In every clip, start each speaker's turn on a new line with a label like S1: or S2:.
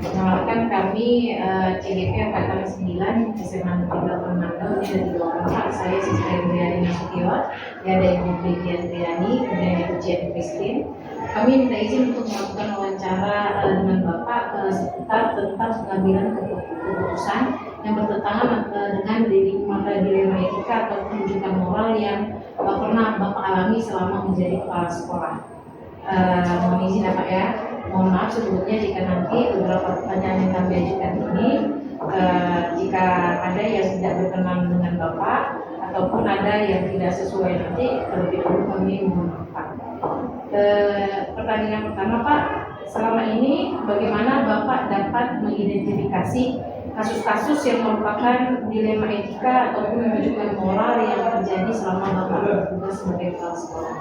S1: Perkenalkan kami CGP Angkatan 9 SMA Negeri 8 Mandau. Ini ada 3 orang Pak. Saya Siska Indriani Nasution, ada Ibu Lydia Indriani, kemudian Ibu Jen Christine. Kami minta izin untuk melakukan wawancara dengan Bapak seputar tentang pengambilan keputusan yang bertentangan dengan dilema etika atau penunjukan moral yang pernah Bapak alami selama menjadi kepala sekolah. Mohon izin ya Pak ya. Mohon maaf sebelumnya jika nanti beberapa pertanyaan yang kami ajukan ini jika ada yang tidak berkenan dengan Bapak ataupun ada yang tidak sesuai nanti terlebih dahulu kami mohon maaf. Pertanyaan pertama Pak, selama ini bagaimana Bapak dapat mengidentifikasi kasus-kasus yang merupakan dilema etika ataupun menunjukkan moral yang terjadi selama Bapak bertugas sebagai kepala sekolah?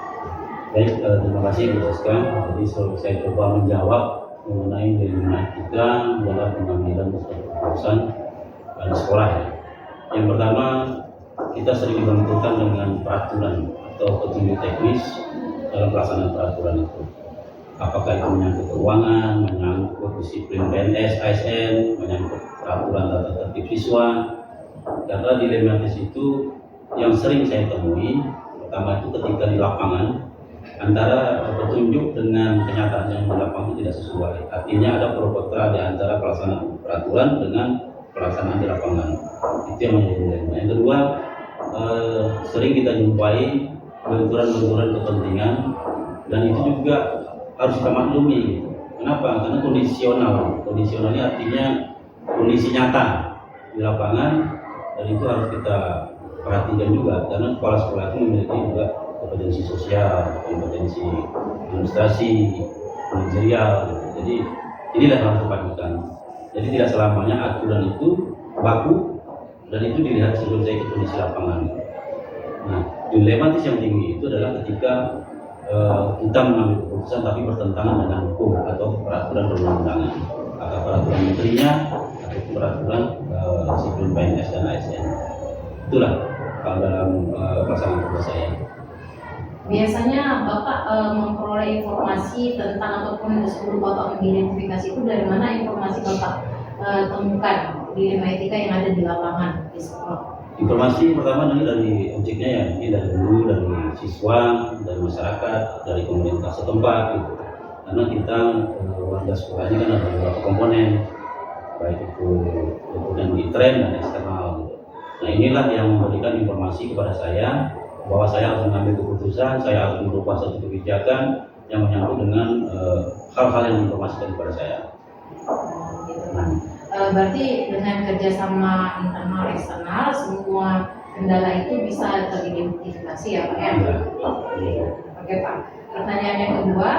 S2: Baik, terima kasih Bu Siska. Jadi saya coba menjawab mengenai dilema etika dalam pengambilan keputusan pada sekolah. Yang pertama, kita sering dibenturkan dengan peraturan atau petunjuk teknis dalam pelaksanaan peraturan itu. Apakah itu menyangkut keuangan, menyangkut disiplin PNS, ASN, menyangkut peraturan tata tertib siswa. Karena dilematis itu yang sering saya temui, pertama itu ketika di lapangan, antara petunjuk dengan kenyataan yang di lapangan tidak sesuai. Artinya ada pro kontra di antara pelaksanaan peraturan dengan pelaksanaan di lapangan. Itu yang menjadi dilema. Yang kedua, sering kita jumpai benturan-benturan kepentingan, dan itu juga harus kita maklumi. Kenapa? Karena kondisional. Kondisional ini artinya kondisi nyata di lapangan, dan itu harus kita perhatikan juga, karena kepala sekolah itu memiliki juga kompetensi sosial, kompetensi administrasi, manajerial. Jadi inilah yang harus dipadukan. Jadi tidak selamanya aturan itu baku dan itu dilihat sebagai kondisi lapangan. Nah, dilematis yang tinggi itu adalah ketika kita mengambil keputusan tapi bertentangan dengan hukum atau peraturan perundang-undangan, atau peraturan menterinya atau peraturan disiplin PNS dan ASN. Itulah kalau dalam pelaksanaan tugas saya.
S1: Biasanya Bapak memperoleh informasi tentang ataupun sebelum Bapak mengidentifikasi itu dari mana informasi Bapak temukan dilema etika yang ada di lapangan di sekolah?
S2: Informasi pertama dari objeknya ya, ini dari guru, dari siswa, dari masyarakat, dari komunitas setempat gitu. Karena kita warga sekolah ini kan ada beberapa komponen, baik itu komponen intern dan eksternal gitu. Nah inilah yang memberikan informasi kepada saya bahwa saya harus mengambil keputusan, saya harus merubah satu kebijakan yang menyangkut dengan hal-hal yang diinformasikan kepada saya.
S1: Berarti dengan kerjasama internal eksternal semua kendala itu bisa teridentifikasi ya Pak ya?
S2: Ya.
S1: Oke Pak. Pertanyaan yang kedua,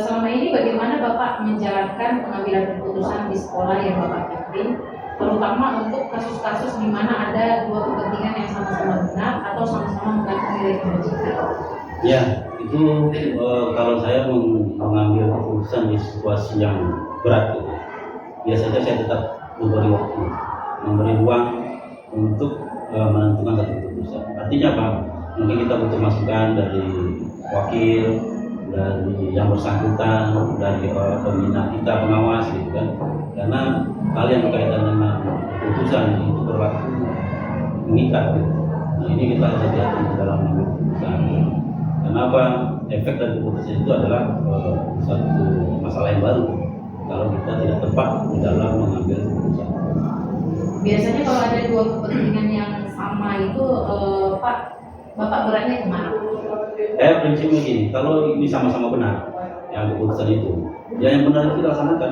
S1: selama ini bagaimana Bapak menjalankan pengambilan keputusan di sekolah yang Bapak pimpin, terutama untuk kasus-kasus di mana ada dua kepentingan yang sama-sama benar atau sama-sama mengandung nilai kebajikan? Ya,
S2: itu kalau saya mengambil keputusan di situasi yang berat gitu, biasanya saya tetap memberi waktu, memberi ruang untuk menentukan satu keputusan. Artinya apa? Mungkin kita butuh masukan dari wakil, dari yang bersangkutan, dari pembina kita, pengawas gitu kan. Karena hal yang berkaitan dengan keputusan itu berlaku mengikat gitu. Nah ini kita harus hati-hati dalam mengambil keputusan. Kenapa? Efek dari keputusan itu adalah satu masalah yang baru kalau kita tidak tepat di dalam mengambil keputusan.
S1: Biasanya kalau ada dua kepentingan yang sama itu, Pak, Bapak beratnya kemana?
S2: Prinsipnya begini, kalau ini sama-sama benar, yang keputusan itu, ya yang benar itu dilaksanakan.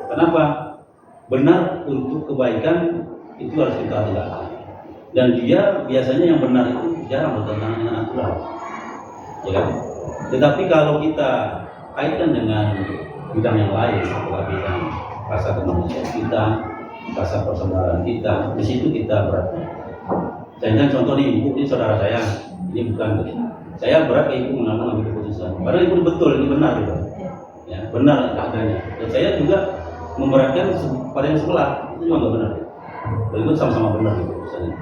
S2: Kenapa? Benar untuk kebaikan itu harus kita lakukan. Dan dia biasanya yang benar itu jarang bertentangan dengan aturan. Ya kan? Tetapi kalau kita kaitkan dengan bidang yang lain, seperti bidang rasa kemanusiaan kita, rasa persaudaraan kita, di situ kita berat. Jangan contoh nih, ibu ini saudara saya, ini bukan. Saya berat ke ibu mengambil keputusan. Padahal ibu betul, ini benar gitu. Ya, benar adanya. Dan saya juga memberatkan pada yang sebelah, itu juga nggak benar. Dan itu sama-sama benar keputusannya.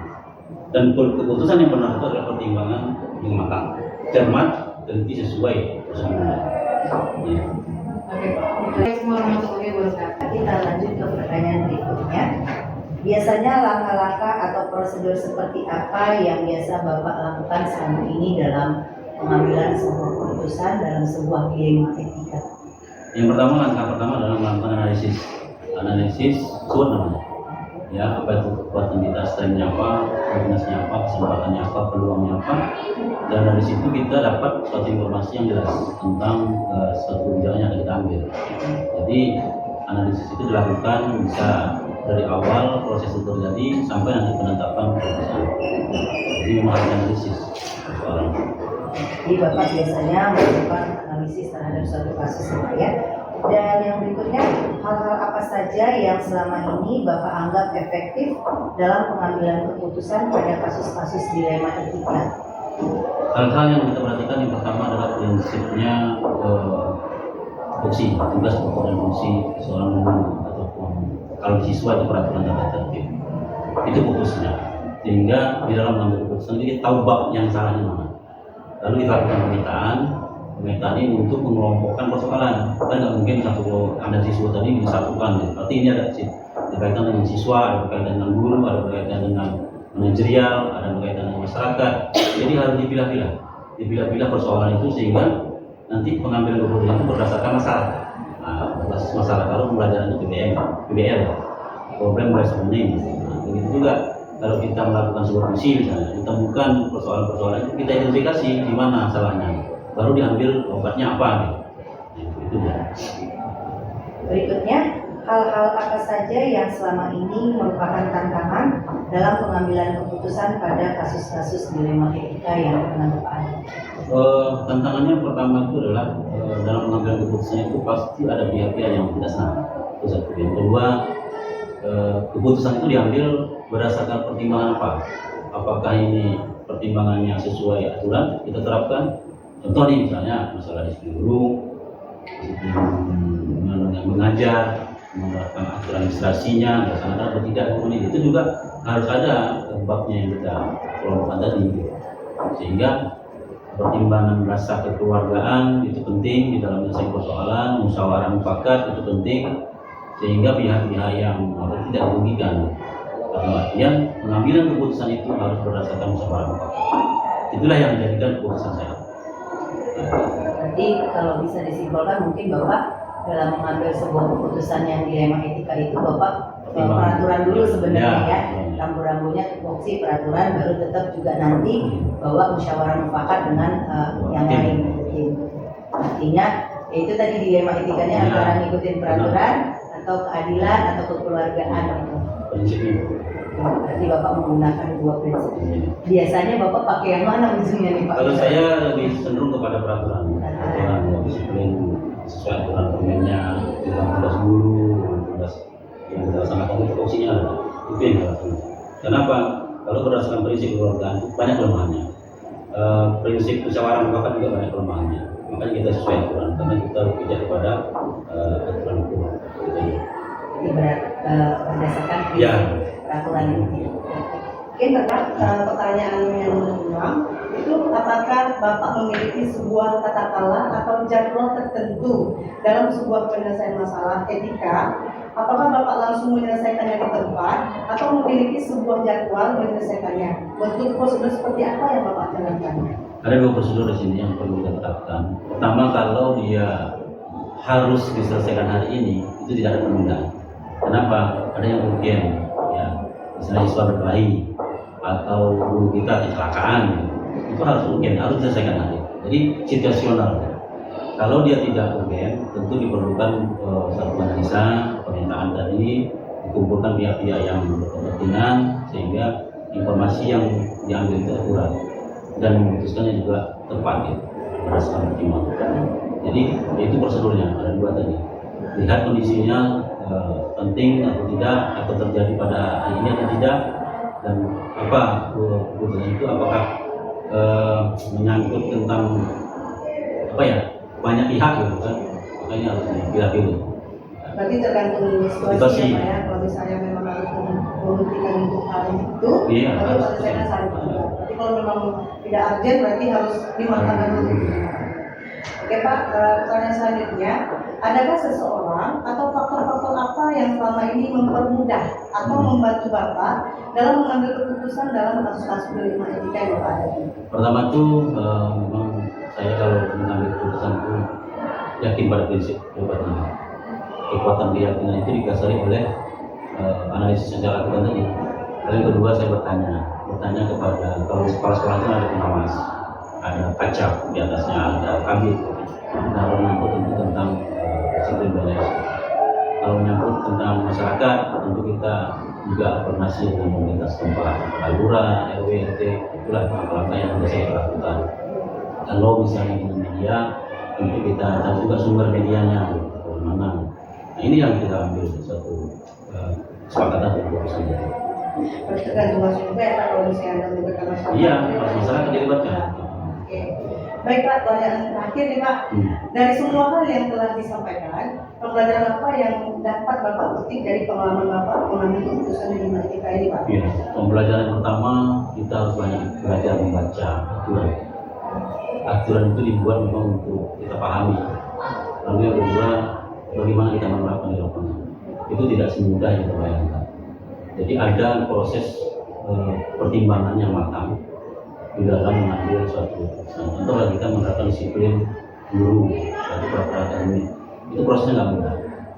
S2: Dan keputusan yang benar itu adalah pertimbangan yang matang, cermat, dan sesuai prosedur. Ya.
S1: Oke Pak. Assalamualaikum warahmatullahi wabarakatuh.
S3: Kita lanjut ke pertanyaan berikutnya. Biasanya langkah-langkah atau prosedur seperti apa yang biasa Bapak lakukan selama ini dalam pengambilan sebuah keputusan dalam sebuah dilema etika?
S2: Yang pertama, langkah pertama adalah melakukan analisis SWOT namanya. Ya, apa itu kekuatan kita, strength-nya apa, weakness-nya apa, kesempatannya apa, peluangnya apa, dan dari situ kita dapat suatu informasi yang jelas tentang suatu kebijakan yang akan kita ambil. Jadi analisis itu dilakukan bisa dari awal proses itu terjadi sampai nanti penetapan keputusan. Jadi memang harus analisis persoalan.
S3: Jadi Bapak biasanya melakukan analisis terhadap suatu kasus ya. Dan yang berikutnya, hal-hal apa saja yang selama ini Bapak anggap efektif dalam pengambilan keputusan pada kasus-kasus dilema etika?
S2: Hal-hal yang kita perhatikan yang pertama adalah prinsipnya fungsi, tugas pokok dan fungsi seorang guru ataupun kalau siswa itu peraturan tata tertib. Itu fokusnya. Sehingga di dalam mengambil keputusan ini tahu bab yang salahnya mana. Lalu kita lakukan pemetaan ini untuk mengelompokkan persoalan. Kita nggak mungkin satu ada siswa tadi disatukan. Berarti ini ada berkaitan dengan siswa, ada berkaitan dengan guru, ada berkaitan dengan manajerial, ada berkaitan dengan masyarakat. Jadi harus dipilah-pilah persoalan itu sehingga nanti pengambilan keputusan itu berdasarkan masalah. Nah, berbasis masalah kalau pembelajaran itu PBL, problem based learning. Nah, begitu juga kalau kita melakukan sebuah misi misalnya, ditemukan persoalan-persoalan itu kita identifikasi di mana masalahnya, baru diambil obatnya apa gitu. Itu ya.
S3: Berikutnya, hal-hal apa saja yang selama ini merupakan tantangan dalam pengambilan keputusan pada kasus-kasus dilema etika yang pernah Bapak alami?
S2: Tantangannya pertama itu adalah dalam pengambilan keputusan itu pasti ada pihak-pihak yang tidak senang. Itu satu. Yang kedua, keputusan itu diambil berdasarkan pertimbangan apa? Apakah ini pertimbangannya sesuai aturan kita terapkan? Contoh nih misalnya masalah disiplin guru, disiplin yang mengajar, menerapkan aturan administrasinya, dilaksanakan atau tidak, itu juga harus ada babnya yang kita kelompokkan tadi. Sehingga pertimbangan rasa kekeluargaan itu penting di dalam menyelesaikan persoalan, musyawarah mufakat itu penting, sehingga pihak-pihak yang tidak dirugikan. Dalam artian pengambilan keputusan itu harus berdasarkan musyawarah mufakat. Itulah yang menjadikan keputusan saya.
S3: Berarti kalau bisa disimpulkan mungkin Bapak dalam mengambil sebuah keputusan yang dilema etika itu Bapak peraturan dulu sebenarnya ya, rambu-rambunya tupoksi peraturan, baru tetap juga nanti bawa musyawarah mufakat dengan yang lain. Artinya itu tadi dilema etikanya antara ngikutin peraturan atau keadilan atau kekeluargaan itu.
S2: Prinsipnya.
S3: Berarti Bapak menggunakan dua prinsip. Biasanya Bapak pakai yang mana ujungnya nih Pak?
S2: Kalau saya lebih cenderung kepada peraturan disiplin sesuai aturan permennya, tugas guru, tugas yang kita laksanakan itu fungsinya ada. Itu yang kita lakukan. Kenapa? Kalau berdasarkan prinsip kekeluargaan banyak kelemahannya. Prinsip musyawarah mufakat juga banyak kelemahannya. Makanya kita sesuai aturan karena kita bekerja kepada aturan hukum.
S3: Jadi berdasarkan prinsip peraturan itu.
S4: Mungkin pertanyaan yang berulang itu apakah Bapak memiliki sebuah tata kelola atau jadwal tertentu dalam sebuah penyelesaian masalah etika? Apakah Bapak langsung menyelesaikannya di tempat atau memiliki sebuah jadwal menyelesaikannya? Bentuk prosedur seperti apa yang Bapak jalankan?
S2: Ada dua prosedur di sini yang perlu kita tetapkan. Pertama, kalau dia harus diselesaikan hari ini, itu tidak ada penundaan. Kenapa? Ada yang urgen, ya, misalnya siswa berkelahi atau guru kita kecelakaan, itu harus urgen, harus diselesaikan hari. Jadi situasional. Kalau dia tidak urgen, tentu diperlukan satu analisa permintaan tadi, dikumpulkan pihak-pihak yang berkepentingan sehingga informasi yang diambil itu akurat dan memutuskannya juga tepat gitu, berdasarkan pertimbangan. Jadi itu prosedurnya ada dua tadi. Lihat kondisinya penting atau tidak, atau terjadi pada hari ini atau tidak, dan apa keputusan itu apakah menyangkut tentang apa ya banyak pihak gitu kan, makanya harus dipilih-pilih.
S4: Berarti tergantung situasi ya Pak ya. Kalau misalnya memang harus membuktikan untuk hal itu,
S2: iya,
S4: harus selesaikan saat itu. Tapi kalau memang tidak urgent berarti harus dimatangkan dulu. Oke Pak, pertanyaan selanjutnya, adakah seseorang atau faktor-faktor apa yang selama ini mempermudah atau membantu Bapak dalam mengambil keputusan dalam kasus-kasus dilema etika yang Bapak hadapi?
S2: Pertama tuh memang saya kalau mengambil keputusan itu yakin pada prinsip pribadi. Kekuatan keyakinan itu didasari oleh analisis yang saya lakukan tadi. Lalu yang kedua saya bertanya kepada, kalau kepala sekolah itu ada pengawas, ada kacak di atasnya, ada kabit. Nah, kalau menyangkut tentu tentang disiplin belajar. Kalau menyangkut tentang masyarakat, tentu kita juga koordinasi dengan pemerintah setempat, lurah, RW, RT, itulah langkah yang sudah saya lakukan. Kalau misalnya dengan media, tentu kita tahu juga sumber medianya, mana. Nah, ini yang kita ambil satu kesepakatan dan keputusan.
S4: Berarti tergantung juga ya Pak, kalau misalnya Anda melibatkan masyarakat.
S2: Iya, masyarakat dilibatkan.
S4: Oke. Baik Pak, pertanyaan terakhir nih Pak. Dari semua hal yang telah disampaikan, pembelajaran apa yang dapat Bapak petik dari pengalaman Bapak mengambil keputusan di lima etika ini Pak?
S2: Iya, pembelajaran pertama kita harus banyak belajar membaca aturan. Aturan itu dibuat memang untuk kita pahami. Lalu yang kedua, bagaimana kita menerapkan di lapangan. Itu tidak semudah yang kita bayangkan. Jadi ada proses pertimbangan yang matang di dalam mengambil suatu keputusan. Contohnya kita menerapkan disiplin guru, suatu peraturan ini. Itu prosesnya nggak mudah.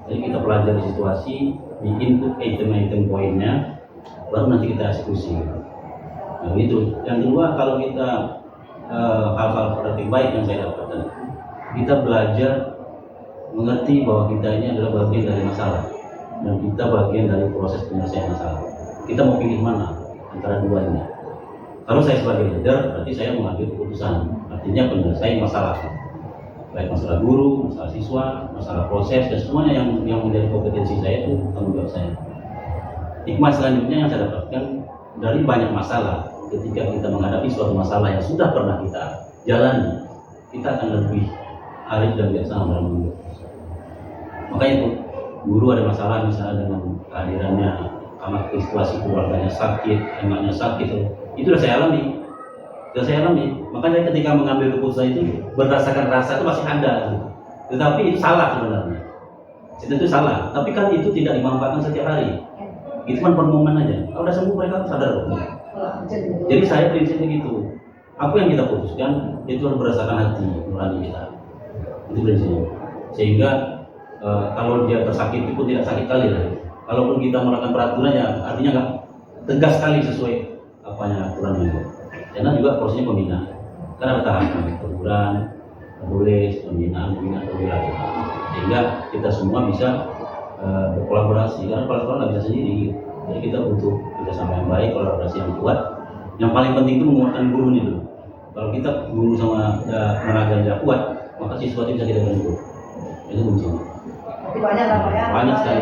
S2: Jadi kita pelajari situasi, bikin tuh item-item poinnya, baru nanti kita eksekusi. Nah itu. Yang kedua, kalau kita hal-hal praktik baik yang saya dapatkan, kita belajar mengerti bahwa kita ini adalah bagian dari masalah dan kita bagian dari proses penyelesaian masalah. Kita mau pilih mana antara duanya. Kalau saya sebagai leader, berarti saya mengambil keputusan, artinya penyelesaian masalah, baik masalah guru, masalah siswa, masalah proses, dan semuanya yang menjadi kompetensi saya itu tanggung jawab saya. Hikmah selanjutnya yang saya dapatkan dari banyak masalah, ketika kita menghadapi suatu masalah yang sudah pernah kita jalani, kita akan lebih arif dan bijaksana dalam mengambil keputusan. Makanya itu, guru ada masalah misalnya dengan kehadirannya, karena situasi keluarganya sakit, anaknya sakit, itu sudah saya alami. Makanya ketika mengambil keputusan itu berdasarkan rasa itu masih ada, tetapi itu salah sebenarnya. Itu salah, tapi kan itu tidak dimanfaatkan setiap hari. Itu kan per momen aja. Kalau udah sembuh mereka sadar. Jadi saya prinsipnya gitu. Apa yang kita putuskan itu harus berdasarkan hati nurani kita. Itu prinsipnya. Sehingga kalau dia tersakiti pun tidak sakit kali lah. Kalaupun kita melakukan peraturan ya artinya nggak tegas sekali sesuai apanya aturannya. Karena juga prosesnya pembinaan. Karena ada tahapan teguran, tulis, pembinaan, perwira. Sehingga kita semua bisa berkolaborasi. Karena kalau nggak bisa sendiri. Jadi kita butuh kerjasama yang baik, kolaborasi yang kuat. Yang paling penting itu menguatkan guru nih dulu. Kalau kita guru sama tenaga yang kuat, maka siswa itu bisa kita bantu. Itu kuncinya.
S4: Banyak lah Pak ya.
S2: Banyak sekali.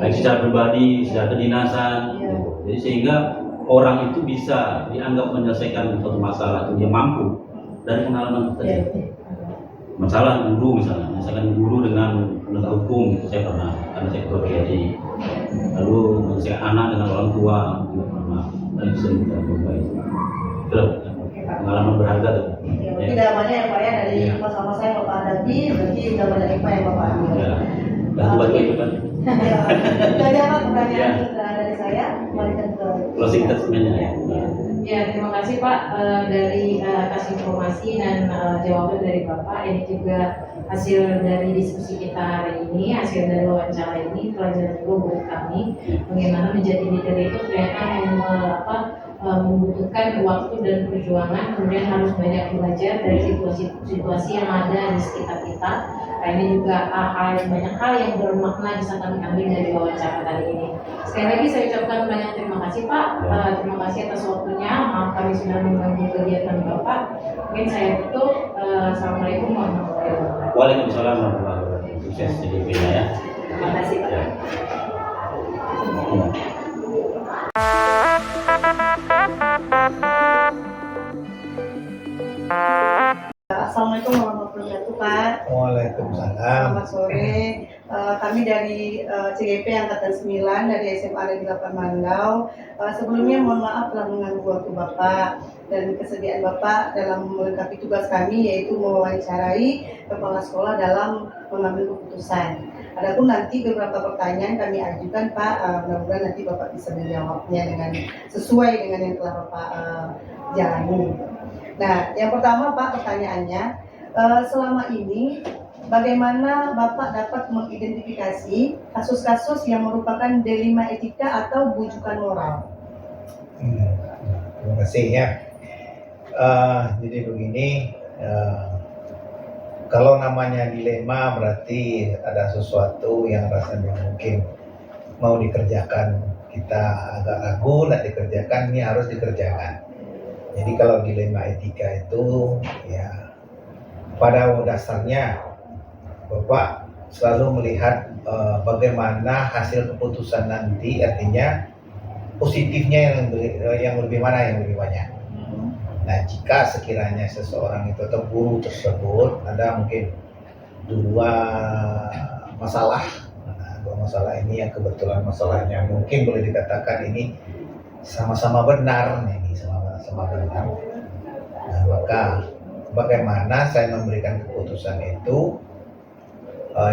S2: Baik secara pribadi, secara kedinasan.
S4: Ya.
S2: Jadi sehingga orang itu bisa dianggap menyelesaikan suatu masalah itu dia mampu dari pengalaman tadi. Masalah guru misalnya, misalkan guru dengan penegak hukum itu saya pernah, karena saya ketua PRI. Lalu menyelesaikan anak dengan orang tua juga pernah, dan bisa kita coba itu. Itulah pengalaman berharga tuh.
S4: Ya, tidak banyak ya Pak ya dari masa-masa yang Bapak hadapi, berarti sudah banyak hikmah yang Bapak ambil.
S2: Ya, bantu itu kan.
S4: Ya, itu aja Pak pertanyaan dari saya. Kembalikan ke
S2: closing statement-nya ya.
S1: Ya, terima kasih Pak dari atas informasi dan jawaban dari Bapak. Ini juga hasil dari diskusi kita hari ini, hasil dari wawancara ini, pelajaran juga buat kami bagaimana menjadi leader itu ternyata membutuhkan waktu dan perjuangan, kemudian harus banyak belajar dari situasi yang ada di sekitar kita. Nah, ini juga banyak hal yang bermakna bisa kami ambil dari wawancara kali ini. Sekali lagi saya ucapkan banyak terima kasih Pak, terima kasih atas waktunya. Maaf kami sudah mengganggu kegiatan Bapak. Mungkin saya tutup. Assalamualaikum warahmatullahi wabarakatuh.
S2: Waalaikumsalam warahmatullahi wabarakatuh. Sukses di DP-nya ya.
S3: Terima kasih Pak.
S2: Ya.
S4: Assalamualaikum warahmatullahi wabarakatuh Pak.
S5: Waalaikumsalam.
S4: Selamat sore. kami dari CGP Angkatan 9 dari SMA Negeri 8 Mandau. Sebelumnya mohon maaf telah mengganggu waktu Bapak dan kesediaan Bapak dalam melengkapi tugas kami, yaitu mewawancarai kepala sekolah dalam mengambil keputusan. Adapun nanti beberapa pertanyaan kami ajukan Pak, mudah-mudahan nanti Bapak bisa menjawabnya dengan sesuai dengan yang telah Bapak jalani. Nah, yang pertama Pak, pertanyaannya, selama ini bagaimana Bapak dapat mengidentifikasi kasus-kasus yang merupakan dilema etika atau bujukan moral?
S5: Terima kasih ya. Jadi begini, kalau namanya dilema berarti ada sesuatu yang rasanya mungkin mau dikerjakan, kita agak ragu nak dikerjakan, ini harus dikerjakan. Jadi kalau dilema etika itu ya pada dasarnya Bapak selalu melihat bagaimana hasil keputusan nanti, artinya positifnya yang lebih mana yang lebih banyak. Nah, jika sekiranya seseorang itu atau guru tersebut ada mungkin dua masalah, dua masalah ini yang kebetulan masalahnya mungkin boleh dikatakan ini sama-sama benar, ini sama-sama benar. Nah, maka bagaimana saya memberikan keputusan itu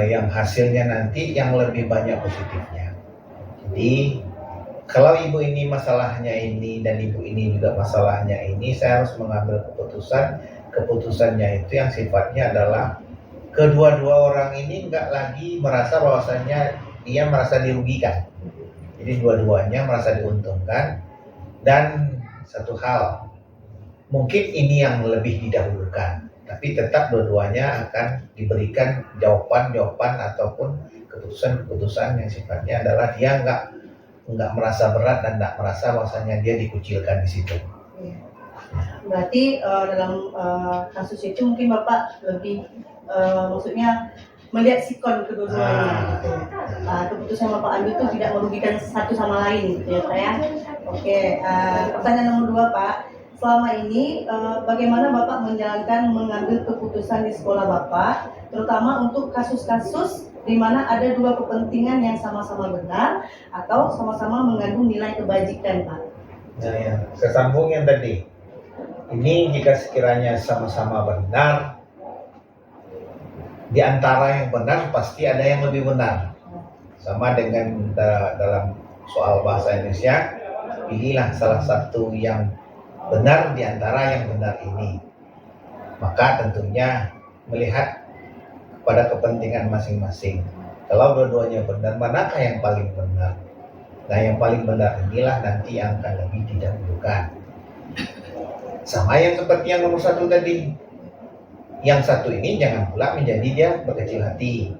S5: yang hasilnya nanti yang lebih banyak positifnya. Jadi kalau ibu ini masalahnya ini dan ibu ini juga masalahnya ini, saya harus mengambil keputusannya itu yang sifatnya adalah kedua-dua orang ini nggak lagi merasa bahwasannya dia merasa dirugikan. Jadi dua-duanya merasa diuntungkan. Dan satu hal, mungkin ini yang lebih didahulukan, tapi tetap dua-duanya akan diberikan jawaban-jawaban ataupun keputusan-keputusan yang sifatnya adalah dia nggak merasa berat dan nggak merasa bahwasanya dia dikucilkan di situ.
S4: Berarti dalam kasus itu mungkin Bapak lebih maksudnya melihat sikon kedua-duanya gitu. Keputusan Bapak ambil itu tidak merugikan satu sama lain gitu ya Pak ya. Oke, pertanyaan nomor 2 Pak. Selama ini bagaimana Bapak mengambil keputusan di sekolah Bapak, terutama untuk kasus-kasus di mana ada dua kepentingan yang sama-sama benar atau sama-sama mengandung nilai kebajikan Pak?
S5: Nah ya, sesambung yang tadi. Ini jika sekiranya sama-sama benar, di antara yang benar pasti ada yang lebih benar. Sama dengan dalam soal bahasa Indonesia, pilihlah salah satu yang benar di antara yang benar ini. Maka tentunya melihat pada kepentingan masing-masing. Kalau dua-duanya benar, manakah yang paling benar? Nah, yang paling benar inilah nanti yang akan lebih didahulukan. Sama yang seperti yang nomor 1 tadi. Yang satu ini jangan pula menjadi dia berkecil hati.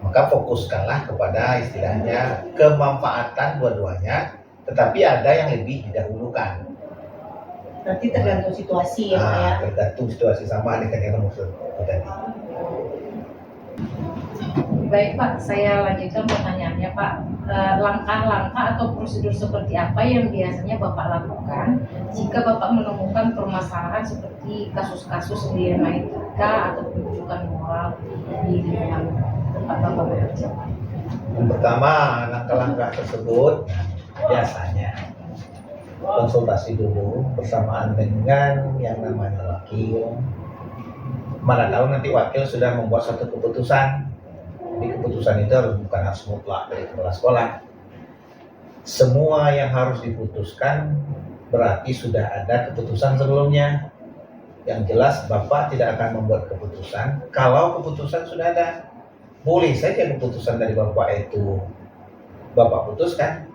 S5: Maka fokuskanlah kepada istilahnya kemanfaatan dua-duanya, tetapi ada yang lebih didahulukan.
S4: Berarti tergantung situasi ya Pak ya?
S5: Tergantung situasi, sama dengan yang nomor 1 tadi.
S1: Baik Pak, saya lanjutkan pertanyaannya Pak. Langkah-langkah atau prosedur seperti apa yang biasanya Bapak lakukan jika Bapak menemukan permasalahan seperti kasus-kasus dilema etika atau penunjukan moral di lingkungan tempat Bapak bekerja?
S5: Yang pertama, langkah-langkah tersebut biasanya konsultasi dulu bersamaan dengan yang namanya wakil. Mana tahu nanti wakil sudah membuat satu keputusan. Jadi keputusan itu harus mutlak dari kepala sekolah. Semua yang harus diputuskan berarti sudah ada keputusan sebelumnya. Yang jelas Bapak tidak akan membuat keputusan kalau keputusan sudah ada. Boleh saja keputusan dari Bapak itu Bapak putuskan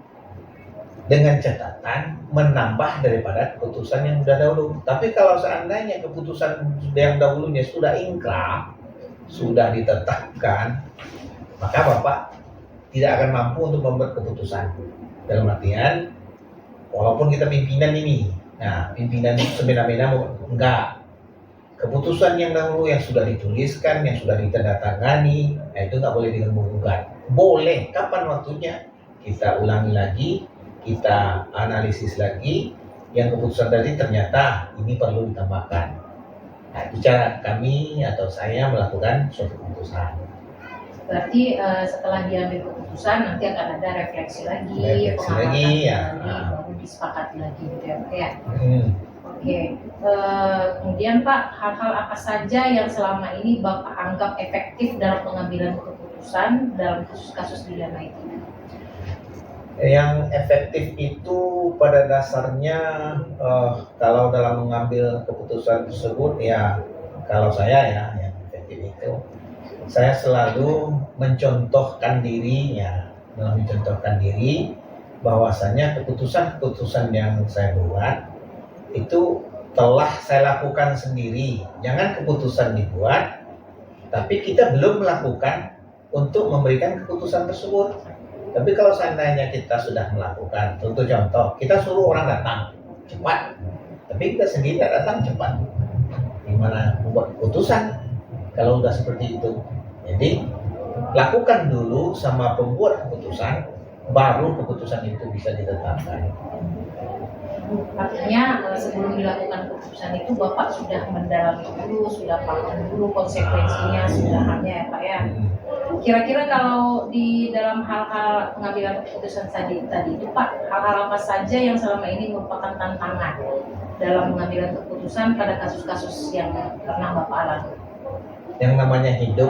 S5: dengan catatan menambah daripada keputusan yang sudah dahulu. Tapi kalau seandainya keputusan yang dahulunya sudah ingkrah, sudah ditetapkan, maka Bapak tidak akan mampu untuk membuat keputusan. Dalam artian, walaupun kita pimpinan ini, nah pimpinan semena-mena enggak. Keputusan yang dahulu yang sudah dituliskan, yang sudah ditandatangani, nah itu nggak boleh diganggu-gugat. Boleh, kapan waktunya? Kita ulangi lagi, kita analisis lagi, yang keputusan tadi ternyata ini perlu ditambahkan. Nah, itu cara kami atau saya melakukan suatu keputusan.
S1: Berarti setelah diambil keputusan nanti akan ada refleksi lagi,
S5: Refleksi
S1: pengamatan
S5: lagi, ya.
S1: lagi, baru disepakati lagi gitu ya Pak ya.
S5: Hmm.
S1: Oke, kemudian Pak, hal-hal apa saja yang selama ini Bapak anggap efektif dalam pengambilan keputusan dalam kasus-kasus dilema etika?
S5: Yang efektif itu pada dasarnya kalau dalam mengambil keputusan tersebut ya, kalau saya ya yang efektif itu saya selalu mencontohkan dirinya, mencontohkan diri bahwasanya keputusan-keputusan yang saya buat itu telah saya lakukan sendiri. Jangan keputusan dibuat tapi kita belum melakukan untuk memberikan keputusan tersebut. Tapi kalau seandainya kita sudah melakukan, contoh, kita suruh orang datang cepat, tapi kita sendiri tidak datang cepat, gimana membuat keputusan kalau udah seperti itu? Jadi lakukan dulu sama pembuat keputusan, baru keputusan itu bisa ditetapkan.
S1: Artinya sebelum dilakukan keputusan itu Bapak sudah mendalami dulu, sudah paham dulu konsekuensinya, sudah hanya ya Pak ya. Kira-kira kalau di dalam hal-hal pengambilan keputusan tadi itu Pak, hal-hal apa saja yang selama ini merupakan tantangan dalam pengambilan keputusan pada kasus-kasus yang pernah Bapak alami?
S5: Yang namanya hidup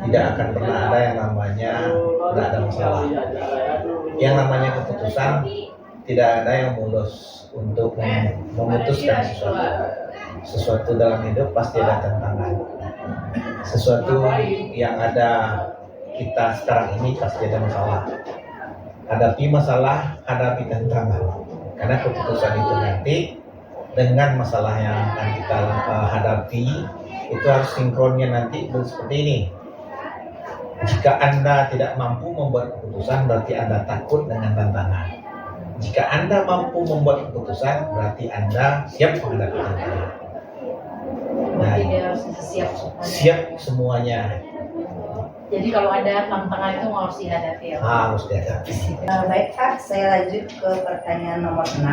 S5: tidak akan pernah ada yang namanya tidak ada masalah. Yang namanya keputusan tidak ada yang mulus untuk memutuskan sesuatu dalam hidup pasti ada tantangan. Sesuatu yang ada kita sekarang ini pasti ada masalah. Hadapi masalah, hadapi tantangan. Karena keputusan itu nanti dengan masalah yang akan kita hadapi itu harus sinkronnya nanti seperti ini. Jika Anda tidak mampu membuat keputusan berarti Anda takut dengan tantangan. Jika Anda mampu membuat keputusan berarti Anda siap menghadapi tantangan. Nah,
S1: Jadi dia harus siap semuanya.
S5: siap semuanya
S1: Jadi kalau ada tantangan itu harus dihadapi ya.
S5: harus dihadapi.
S3: Baik Pak, saya lanjut ke pertanyaan nomor 6.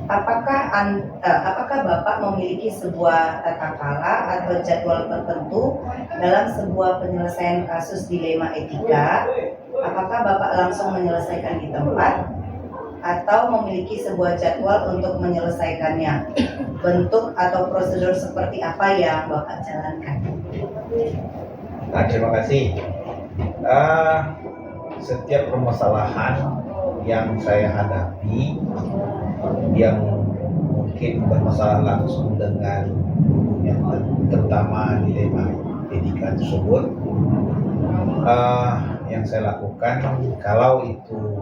S3: Apakah Bapak memiliki sebuah tata cara atau jadwal tertentu dalam sebuah penyelesaian kasus dilema etika? Apakah Bapak langsung menyelesaikan di tempat atau memiliki sebuah jadwal untuk menyelesaikannya? Bentuk atau prosedur seperti apa yang Bapak jalankan?
S5: Nah, terima kasih. Setiap permasalahan yang saya hadapi yang mungkin bermasalah langsung dengan yang terutama dilema etika tersebut, yang saya lakukan kalau itu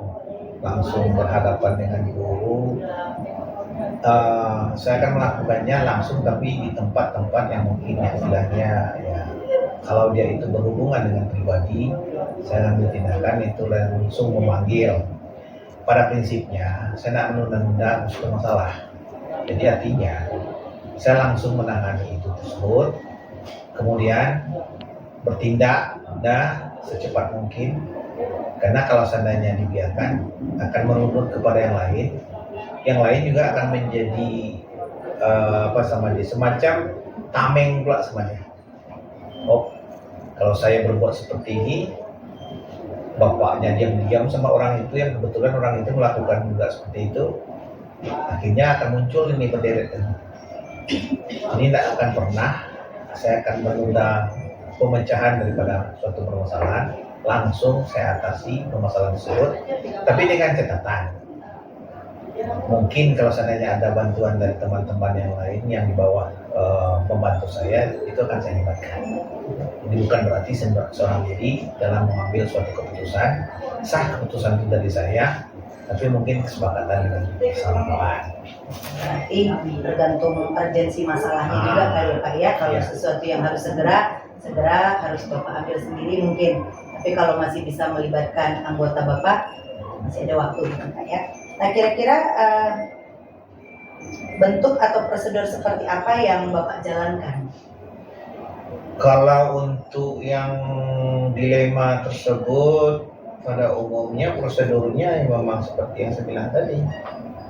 S5: langsung berhadapan dengan guru, saya akan melakukannya langsung tapi di tempat-tempat yang mungkin istilahnya ya, kalau dia itu berhubungan dengan pribadi, saya ambil tindakan itu langsung memanggil. Pada prinsipnya saya tidak menunda-nunda usul masalah. Jadi artinya saya langsung menangani itu tersebut, kemudian bertindak dan secepat mungkin. Karena kalau seandainya dibiarkan akan merundut kepada yang lain juga akan menjadi semacam tameng pula semuanya. Oh, kalau saya berbuat seperti ini, bapaknya diam-diam sama orang itu yang kebetulan orang itu melakukan juga seperti itu, akhirnya akan muncul ini berderet. Ini tidak akan pernah saya akan menunda pemecahan daripada suatu permasalahan, langsung saya atasi permasalahan tersebut, tapi dengan catatan. Mungkin kalau seandainya ada bantuan dari teman-teman yang lain yang di bawah membantu saya, itu akan saya libatkan. Jadi bukan berarti seorang diri dalam mengambil suatu keputusan, sah keputusan itu dari saya, tapi mungkin kesepakatan dengan bersama kawan.
S3: Berarti tergantung urgensi masalahnya juga kali ya Pak ya. Kalau sesuatu yang harus segera harus Bapak ambil sendiri mungkin. Tapi kalau masih bisa melibatkan anggota Bapak, masih ada waktu gitu Pak ya. Nah kira-kira bentuk atau prosedur seperti apa yang Bapak jalankan?
S5: Kalau untuk yang dilema tersebut, pada umumnya prosedurnya memang seperti yang saya bilang tadi.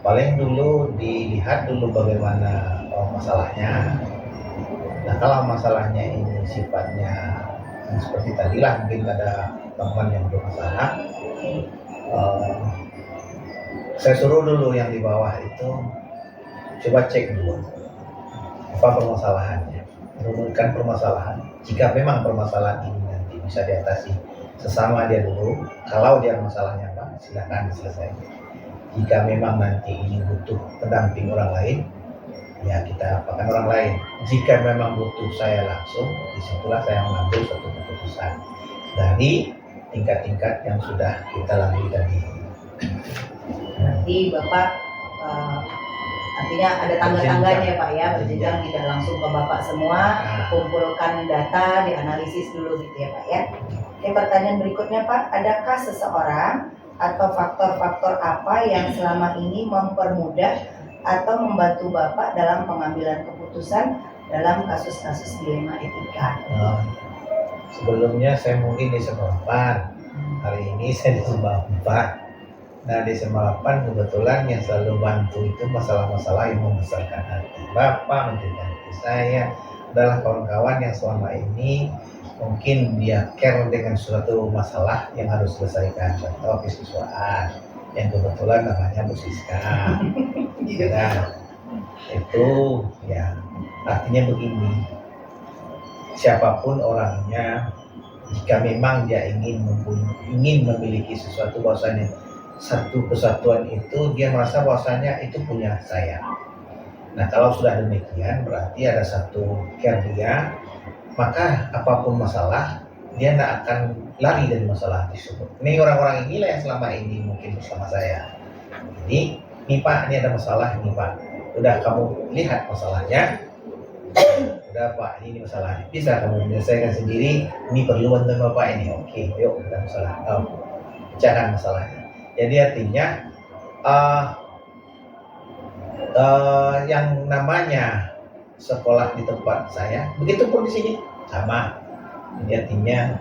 S5: Paling dulu dilihat dulu bagaimana masalahnya. Nah kalau masalahnya ini sifatnya Nah, seperti tadilah mungkin ada teman yang bermasalah, saya suruh dulu yang di bawah itu coba cek dulu apa permasalahannya, rumuskan permasalahan. Jika memang permasalahan ini nanti bisa diatasi sesama dia dulu, kalau dia masalahnya apa, silakan diselesaikan. Jika memang nanti ini butuh pendamping orang lain, ya kita apakan orang lain. Jika memang butuh saya langsung, disitulah saya mengambil suatu keputusan dari tingkat-tingkat yang sudah kita lalui tadi.
S3: Nanti Bapak artinya ada tangga-tangganya Pak ya, berjenjang, tidak langsung ke Bapak semua, kumpulkan data, dianalisis dulu gitu ya Pak ya. Oke, pertanyaan berikutnya Pak, adakah seseorang atau faktor-faktor apa yang selama ini mempermudah atau membantu Bapak dalam pengambilan keputusan dalam kasus-kasus dilema etika?
S5: Sebelumnya saya mungkin di Semalapan, hari ini saya di Semalapan. Nah di Semalapan kebetulan yang selalu bantu itu masalah-masalah yang membesarkan hati Bapak, menjadi hati saya adalah kawan-kawan yang selama ini mungkin dia care dengan suatu masalah yang harus diselesaikan. Contoh kesiswaan yang kebetulan namanya Bu Siska. Nah, itu ya artinya begini, siapapun orangnya, jika memang dia ingin memiliki sesuatu, bahwasanya satu kesatuan itu dia merasa bahwasanya itu punya saya. Nah kalau sudah demikian berarti ada satu care dia, maka apapun masalah dia tidak akan lari dari masalah tersebut. Ini orang-orang inilah yang selama ini mungkin bersama saya. Jadi nih Pak, ini ada masalah nih Pak, udah kamu lihat masalahnya, udah Pak ini masalahnya, bisa kamu menyelesaikan sendiri, ini perlu bantuan Bapak ini, oke yuk kita pecahkan masalahnya. Jadi artinya yang namanya sekolah di tempat saya, begitupun di sini sama. Jadi artinya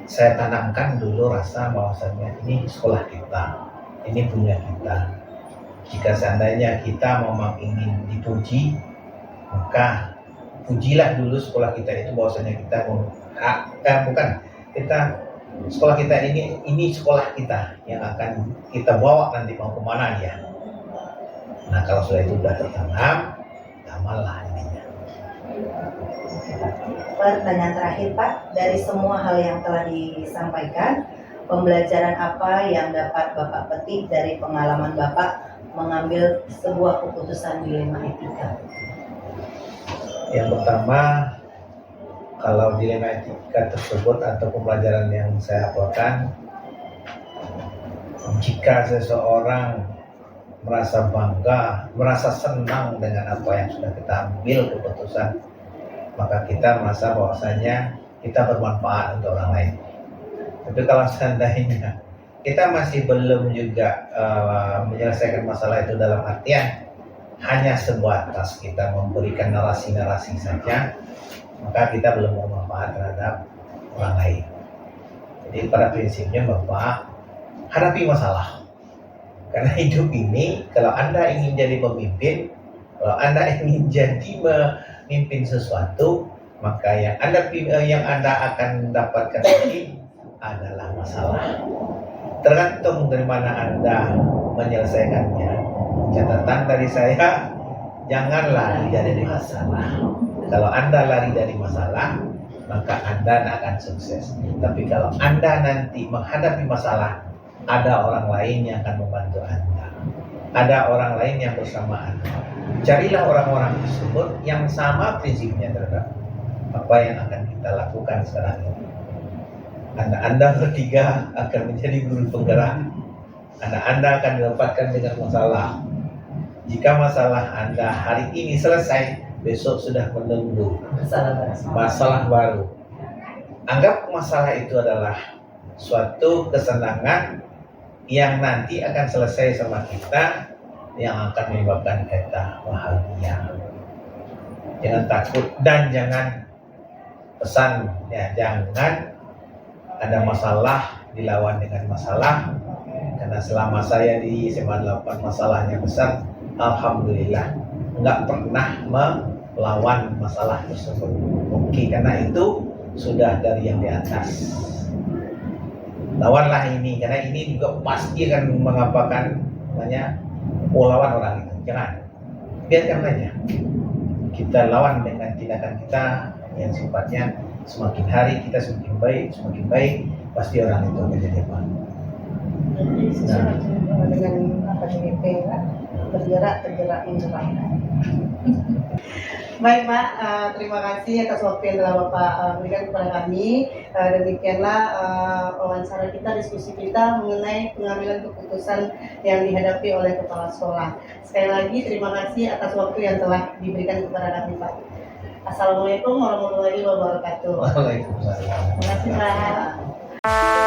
S5: saya tanamkan dulu rasa bahwasanya ini sekolah kita, ini punya kita. Jika seandainya kita memang ingin dipuji, maka pujilah dulu sekolah kita itu, bahwasanya kita sekolah kita ini sekolah kita yang akan kita bawa nanti mau kemana dia. Nah kalau sudah itu sudah tertanam, amallah ininya.
S3: Pertanyaan terakhir Pak, dari semua hal yang telah disampaikan, pembelajaran apa yang dapat Bapak petik dari pengalaman Bapak mengambil sebuah keputusan dilema etika?
S5: Yang pertama, kalau dilema etika tersebut atau pembelajaran yang saya lakukan, jika seseorang merasa bangga, merasa senang dengan apa yang sudah kita ambil keputusan, maka kita merasa bahwasanya kita bermanfaat untuk orang lain. Tapi kalau seandainya kita masih belum juga menyelesaikan masalah itu dalam artian hanya sebatas kita memberikan narasi-narasi saja, maka kita belum bermanfaat terhadap orang lain. Jadi pada prinsipnya Bapak, hadapi masalah. Karena hidup ini, kalau Anda ingin jadi pemimpin, kalau Anda ingin jadi memimpin sesuatu, maka yang Anda akan dapatkan ini adalah masalah. Tergantung dari mana Anda menyelesaikannya. Catatan dari saya, jangan lari dari masalah. Kalau Anda lari dari masalah, maka Anda tidak akan sukses. Tapi kalau Anda nanti menghadapi masalah, ada orang lain yang akan membantu Anda. Ada orang lain yang bersama Anda. Carilah orang-orang tersebut yang sama prinsipnya terhadap apa yang akan kita lakukan sekarang ini. Anda bertiga akan menjadi guru penggerak. Anda akan didapatkan dengan masalah. Jika masalah Anda hari ini selesai, besok sudah menunggu masalah baru. Anggap masalah itu adalah suatu kesenangan yang nanti akan selesai sama kita, yang akan menyebabkan kita bahagia. Jangan takut dan jangan pesan ya, jangan ada masalah dilawan dengan masalah. Karena selama saya di SMA 8 masalahnya besar, alhamdulillah nggak pernah melawan masalah tersebut. Oke, karena itu sudah dari yang di atas. Lawanlah ini, karena ini juga pasti akan mengapakan namanya lawan orang itu. Jangan, biarkan saja. Kita lawan dengan tindakan kita yang sifatnya semakin hari kita semakin baik, pasti orang itu akan jadi apa?
S4: Jadi sesuai dengan apa DWP kan, tergerak menjelaskan. Baik Pak, terima kasih atas waktu yang telah Bapak berikan kepada kami. Demikianlah wawancara kita, diskusi kita mengenai pengambilan keputusan yang dihadapi oleh kepala sekolah. Sekali lagi terima kasih atas waktu yang telah diberikan kepada kami Pak. Assalamualaikum warahmatullahi wabarakatuh.
S5: Waalaikumsalam.
S4: Terima kasih Pak.